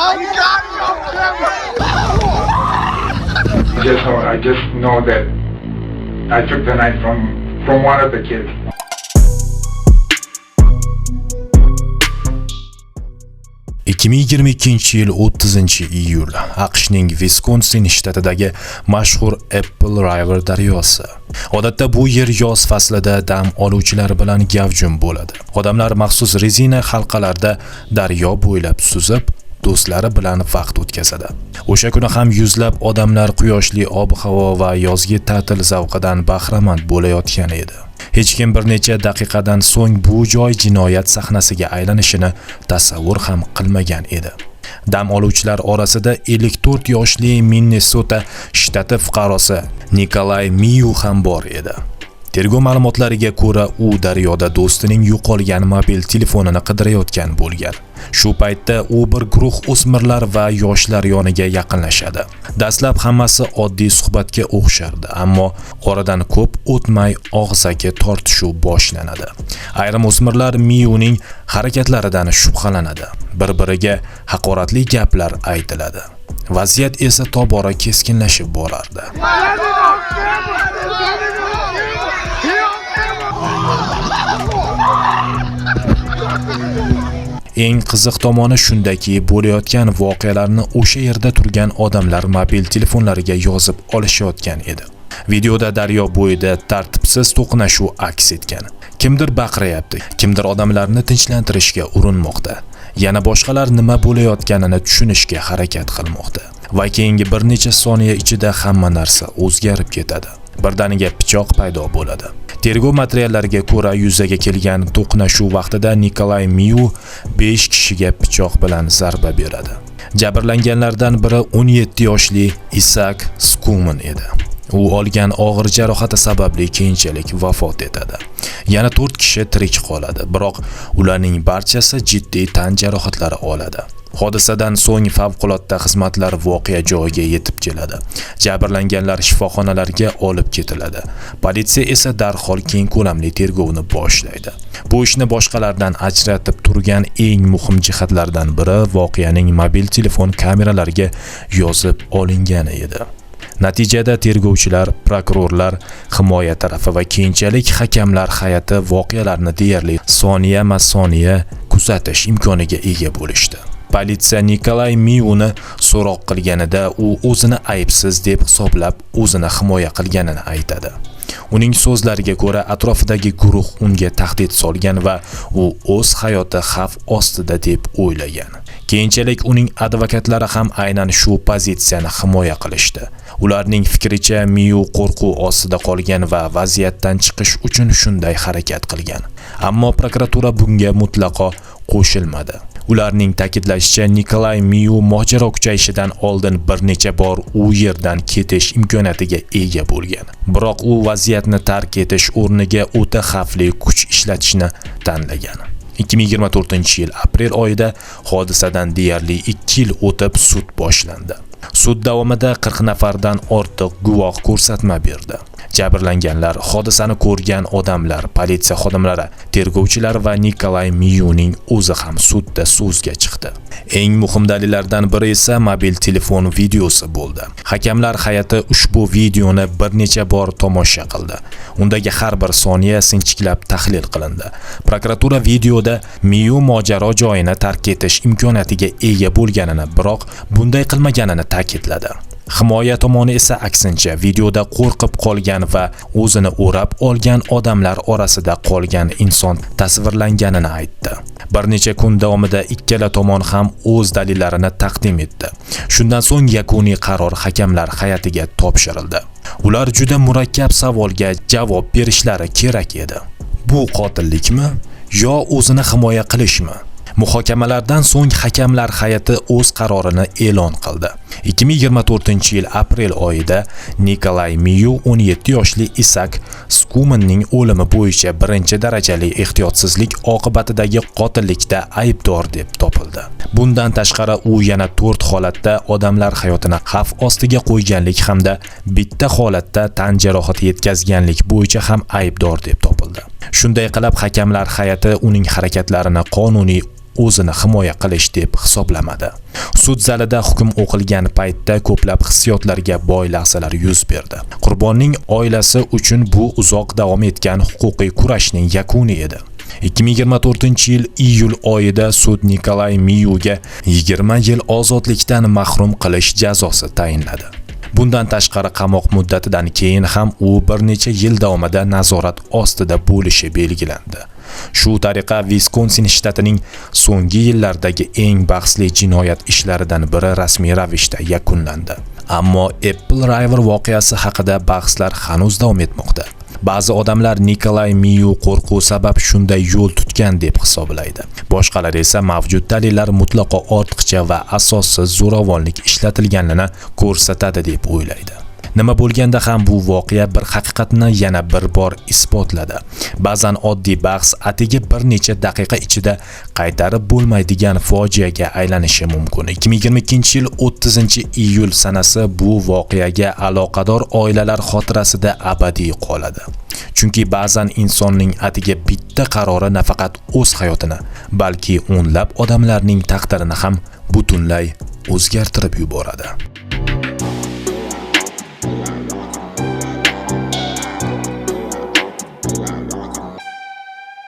I just know that I took the knife from one of the kids. ...2022 yil 30-iyul AQShning Viskonsin shtatidagi mashhur Apple River daryosi. Odatda bu yer yoz faslida dam oluvchilar bilan gavjum bo'ladi. Odamlar maxsus rezina halqalarda daryo bo'ylab suzib, do'stlari bilan vaqt o'tkazadi. O'sha kuni ham yuzlab odamlar quyoshli ob-havo va yozgi ta'til zavqidan bahramand bo'layotgan edi. Hech kim bir necha daqiqadan so'ng bu joy jinoyat sahnasiga aylanishini tasavvur ham qilmagan edi. Dam oluvchilar orasida 54 yoshli Minnesota shtati fuqarosi Nikolay Miyu ham bor edi. Tergov ma'lumotlariga ko'ra, u daryoda do'stining yo'qolgan mobil telefonini qidirayotgan bo'lgan. Shu paytda u bir guruh o'smirlar va yoshlar yoniga yaqinlashadi. Dastlab hammasi oddiy suhbatga o'xshardi, ammo oradan ko'p o'tmay og'zaki tortishuv boshlanadi. Ayrim o'smirlar Miyuning harakatlaridan shubhalanadi. Bir-biriga haqoratli gaplar aytiladi. Vaziyat esa tobora keskinlashib borardi. Eng qiziq tomoni shundaki, bo'layotgan voqealarni o'sha yerda turgan odamlar mobil telefonlariga yozib olishayotgan edi. Videoda daryo bo'yida tartibsiz to'qnashuv aks etgan. Kimdir baqirayapti, kimdir odamlarni tinchlantirishga urinmoqda. Yana boshqalar nima bo'layotganini tushunishga harakat qilmoqda. Va keyingi bir necha soniya ichida hamma narsa o'zgarib ketadi. Birdaniga pichoq paydo bo'ladi. Tergov materiallariga ko'ra, yuzaga kelgan to'qnashuv vaqtida Nikolay Miyu 5 kishiga pichoq bilan zarba beradi. Jabrlanganlardan biri 17 yoshli Isak Skuman edi. U olgan og'ir jarohati sababli keyinchalik vafot etadi. Yana 4 kishi tirik qoladi, biroq ularning barchasi jiddiy tan jarohatlari oladi. Hodisadan so'ng favqulodda xizmatlar voqea joyiga yetib keladi. Jabrlanganlar shifoxonalarga olib ketiladi. Politsiya esa darhol keng ko'lamli tergovni boshlaydi. Bu ishni boshqalardan ajratib turgan eng muhim jihatlardan biri voqeaning mobil telefon kameralariga yozib olingani edi. Natijada tergovchilar, prokurorlar, himoya tarafi va keyinchalik hakamlar hay'ati voqealarni deyarli soniya-ma-soniya kuzatish imkoniga ega bo'lishdi. Politsiya Nikolay Miyuni so'roq qilganida u o'zini aybsiz deb hisoblab, o'zini himoya qilganini aytadi. Uning so'zlariga ko'ra, atrofidagi guruh unga tahdid solgan va u o'z hayoti xavf ostida deb o'ylagan. Keyinchalik uning advokatlari ham aynan shu pozitsiyani himoya qilishdi. Ularning fikricha, Miyu qo'rquv ostida qolgan va vaziyatdan chiqish uchun shunday harakat qilgan. Ammo prokuratura bunga mutlaqo qo'shilmadi. Ularning ta'kidlashicha, Nikolay Miyu mojaro kuchayishidan oldin bir necha bor u yerdan ketish imkoniyatiga ega bo'lgan. Biroq u vaziyatni tark etish o'rniga o'ta xavfli kuch ishlatishni tanlagan. 2024-yil aprel oyida hodisadan deyarli 2 yil o'tib sud boshlandi. Sud davomida 40 nafardan ortiq guvoh ko'rsatma berdi. Jabrlanganlar, hodisani ko'rgan odamlar, politsiya xodimlari, tergovchilar va Nikolay Miyuning o'zi ham sudda so'zga chiqdi. Eng muhim dalillardan biri esa mobil telefon videosi bo'ldi. Hakamlar hay'ati ushbu videoni bir necha bor tomosha qildi. Undagi har bir soniya sinchiklab tahlil qilindi. Prokuratura videoda Miyu mojaro joyini tark etish imkoniyatiga ega bo'lganini, biroq bunday qilmaganini ta'kidladi. Himoya tomoni esa aksincha, videoda qo'rqib qolgan va o'zini o'rab olgan odamlar orasida qolgan inson tasvirlanganini aytdi. Bir necha kun davomida ikkala tomon ham o'z dalillarini taqdim etdi. Shundan so'ng yakuniy qaror hakamlar hay'atiga topshirildi. Ular juda murakkab savolga javob berishlari kerak edi. Bu qotillikmi yo o'zini himoya qilishmi? Muhokamalardan so'ng hakamlar hay'ati o'z qarorini e'lon qildi. 2024-yil aprel oyida Nikolay Miyu 17 yoshli Isak Skumanning o'limi bo'yicha birinchi darajali ehtiyotsizlik oqibatidagi qotillikda aybdor deb topildi. Bundan tashqari u yana 4 holatda odamlar hayotini xavf ostiga qo'yganlik hamda bitta holatda tan jarohati yetkazganlik bo'yicha ham aybdor deb topildi. Shunday qilib hakamlar hay'ati uning harakatlarini qonuniy o'zini himoya qilish deb hisoblamadi. Sud zalida hukm o'qilgan paytda ko'plab hissiyotlarga boy lahzalar yuz berdi. Qurbonning oilasi uchun bu uzoq davom etgan huquqiy kurashning yakuni edi. 2024-yil iyul oyida sud Nikolay Miyuga 20 yil ozodlikdan mahrum qilish jazosi tayinladi. Bundan tashqari qamoq muddatidan keyin ham u bir necha yil davomida nazorat ostida bo'lishi belgilandi. Shu tariqa Wisconsin shtatining so'nggi yillardagi eng bahsli jinoyat ishlaridan biri rasmiy ravishda yakunlandi. Ammo Apple River voqeasi haqida bahslar hanuz davom etmoqda. Ba'zi odamlar Nikolay Miyu qo'rquv sabab shunday yo'l tutgan deb hisoblaydi. Boshqalar esa mavjud dalillar mutlaqo ortiqcha va asossiz zo'ravonlik ishlatilganini ko'rsatadi deb o'ylaydi. Nima bo'lganda ham bu voqea bir haqiqatni yana bir bor isbotladi. Ba'zan oddiy bahs atigi bir necha daqiqa ichida qaytarib bo'lmaydigan fojiaga aylanishi mumkin. 2022-yil 30-iyul sanasi bu voqeaga aloqador oilalar xotirasida abadiy qoladi. Chunki ba'zan insonning atigi bitta qarori nafaqat o'z hayotini, balki o'nlab odamlarning taqdirini ham butunlay o'zgartirib yuboradi.